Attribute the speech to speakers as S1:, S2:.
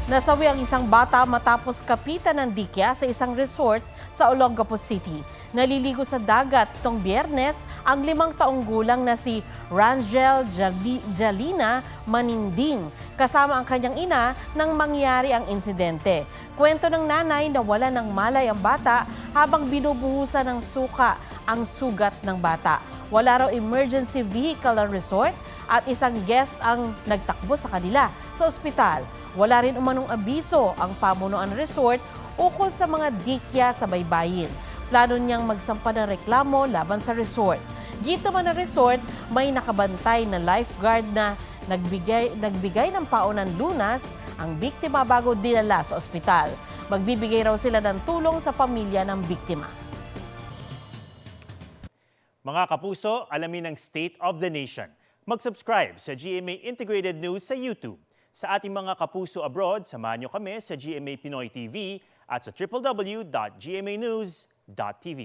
S1: Nasawi ang isang bata matapos kapitan ng dikya sa isang resort sa Olongapo City. Naliligo sa dagat itong Biyernes ang 5 taong gulang na si Rangel Jalina Maninding kasama ang kanyang ina nang mangyari ang insidente. Kwento ng nanay na wala ng malay ang bata habang binubuhusan ng suka ang sugat ng bata. Wala raw emergency vehicle ang resort at isang guest ang nagtakbo sa kanila sa ospital. Wala rin umanong abiso ang pamunuan ng resort ukol sa mga dikya sa baybayin. Plano niyang magsampa ng reklamo laban sa resort. Gito man ng resort, may nakabantay na lifeguard na nagbigay ng paonan lunas ang biktima bago dinala sa ospital. Magbibigay raw sila ng tulong sa pamilya ng biktima.
S2: Mga kapuso, alamin ang State of the Nation. Mag-subscribe sa GMA Integrated News sa YouTube. Sa ating mga kapuso abroad, samahan niyo kami sa GMA Pinoy TV at sa www.gmanews.tv.